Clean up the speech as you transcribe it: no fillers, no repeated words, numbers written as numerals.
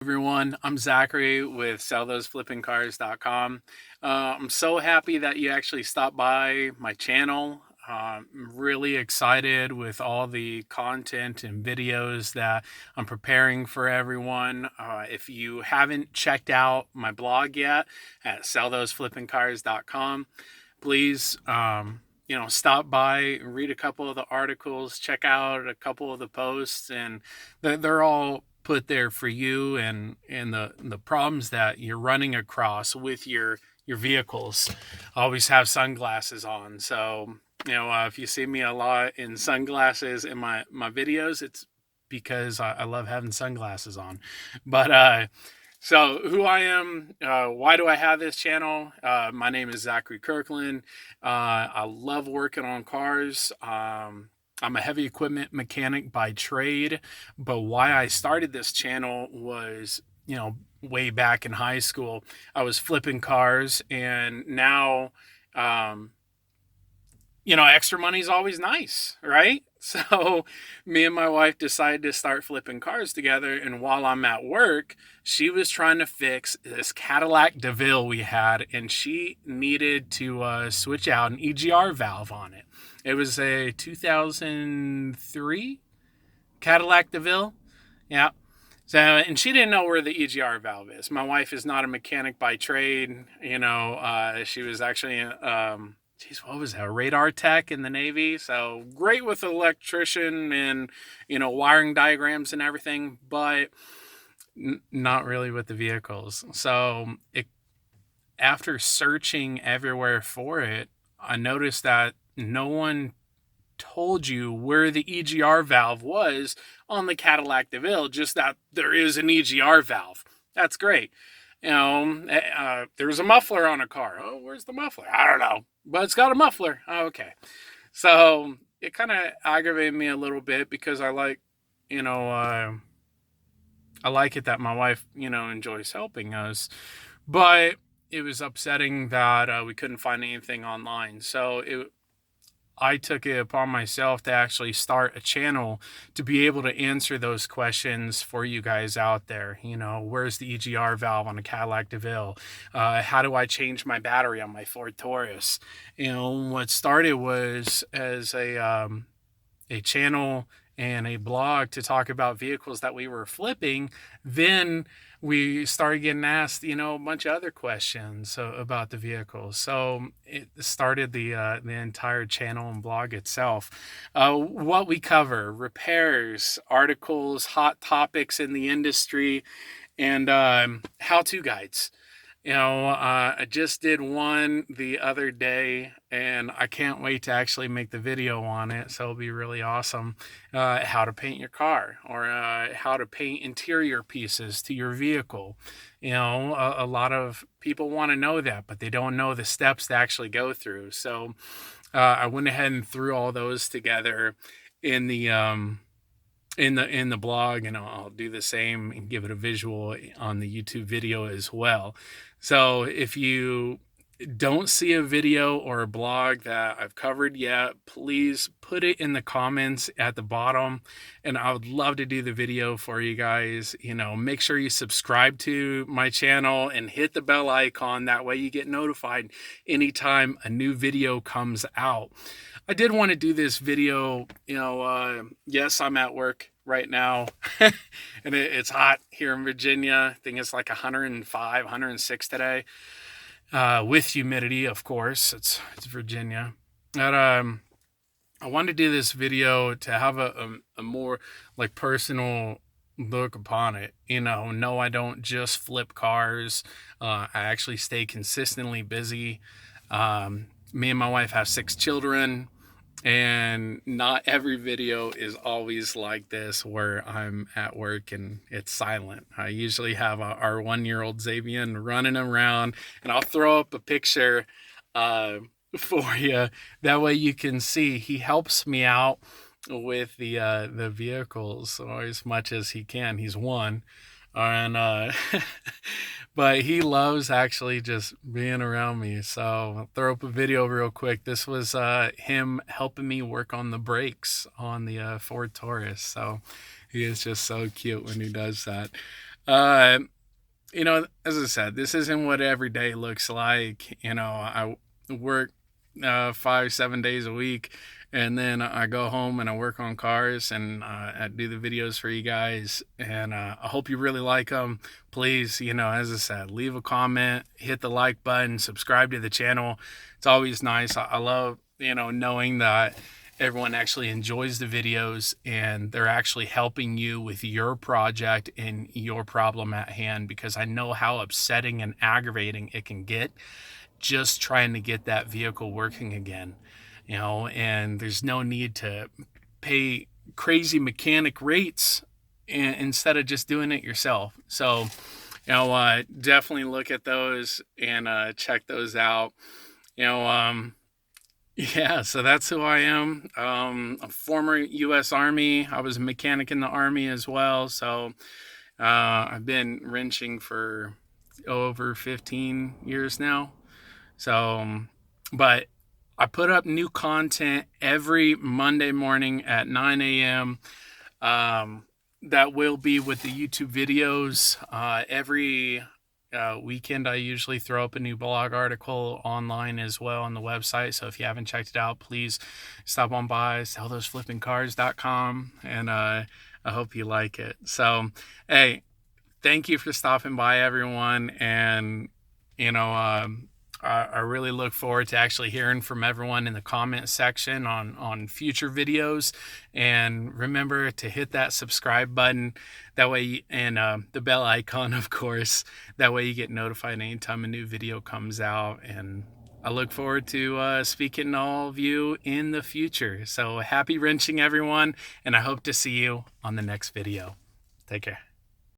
Everyone, I'm Zachary with Sellthoseflippingcars.com. I'm so happy that you actually stopped by my channel. I'm really excited with all the content and videos that I'm preparing for everyone. If you haven't checked out my blog yet at sellthoseflippingcars.com, please stop by, read a couple of the articles, check out a couple of the posts, and they're all put there for you and the problems that you're running across with your vehicles. Always have sunglasses on. So if you see me a lot in sunglasses in my videos, it's because I love having sunglasses on. But so who I am, why do I have this channel? My name is Zachary Kirkland. I love working on cars. I'm a heavy equipment mechanic by trade, but why I started this channel was, way back in high school, I was flipping cars, and now, um, extra money is always nice, right? So me and my wife decided to start flipping cars together. And while I'm at work, she was trying to fix this Cadillac DeVille we had, and she needed to switch out an EGR valve on it. It was a 2003 Cadillac DeVille. Yeah. So, and she didn't know where the EGR valve is. My wife is not a mechanic by trade. She was actually, what was that? A radar tech in the Navy. So great with electrician and, wiring diagrams and everything, but not really with the vehicles. So after searching everywhere for it, I noticed that no one told you where the EGR valve was on the Cadillac DeVille, just that there is an EGR valve. That's great. There's a muffler on a car. Oh, where's the muffler? I don't know, but it's got a muffler. Oh, okay. So it kind of aggravated me a little bit because I like it that my wife, enjoys helping us, but it was upsetting that we couldn't find anything online. So I took it upon myself to actually start a channel to be able to answer those questions for you guys out there. Where's the EGR valve on a Cadillac DeVille? How do I change my battery on my Ford Taurus? What started was as a channel and a blog to talk about vehicles that we were flipping. Then we started getting asked, a bunch of other questions about the vehicles. So it started the entire channel and blog itself. What we cover: repairs, articles, hot topics in the industry, and how-to guides. I just did one the other day, and I can't wait to actually make the video on it. So it'll be really awesome. How to paint your car, or how to paint interior pieces to your vehicle. A lot of people want to know that, but they don't know the steps to actually go through. So I went ahead and threw all those together in the in the blog, and I'll do the same and give it a visual on the YouTube video as well. So if you don't see a video or a blog that I've covered yet, please put it in the comments at the bottom, and I would love to do the video for you guys. Make sure you subscribe to my channel and hit the bell icon. That way you get notified anytime a new video comes out. I did want to do this video. Yes, I'm at work right now, and it's hot here in Virginia. I think it's like 105, 106 today, with humidity, of course. It's Virginia. But I wanted to do this video to have a more like personal look upon it. No, I don't just flip cars. I actually stay consistently busy. Me and my wife have 6 children. And not every video is always like this where I'm at work and it's silent. I usually have our 1-year-old Xavier running around, and I'll throw up a picture for you. That way you can see he helps me out with the vehicles as much as he can. He's 1. And but he loves actually just being around me. So I'll throw up a video real quick. This was him helping me work on the brakes on the Ford Taurus. So he is just so cute when he does that. Uh, as I said, this isn't what every day looks like. I work 5, 7 days a week, and then I go home and I work on cars, and I do the videos for you guys. And I hope you really like them. Please, as I said, leave a comment, hit the like button, subscribe to the channel. It's always nice. I love, knowing that everyone actually enjoys the videos and they're actually helping you with your project and your problem at hand, because I know how upsetting and aggravating it can get just trying to get that vehicle working again, and there's no need to pay crazy mechanic rates instead of just doing it yourself. So, definitely look at those and check those out. You know, yeah, so that's who I am. A former U.S. Army. I was a mechanic in the Army as well. So I've been wrenching for over 15 years now. So, but I put up new content every Monday morning at 9 a.m. That will be with the YouTube videos. Every weekend, I usually throw up a new blog article online as well on the website. So if you haven't checked it out, please stop on by, sellthoseflippingcars.com, and I hope you like it. So, hey, thank you for stopping by, everyone. And, I really look forward to actually hearing from everyone in the comment section on future videos. And remember to hit that subscribe button. That way, and the bell icon, of course. That way you get notified anytime a new video comes out. And I look forward to speaking to all of you in the future. So happy wrenching, everyone. And I hope to see you on the next video. Take care.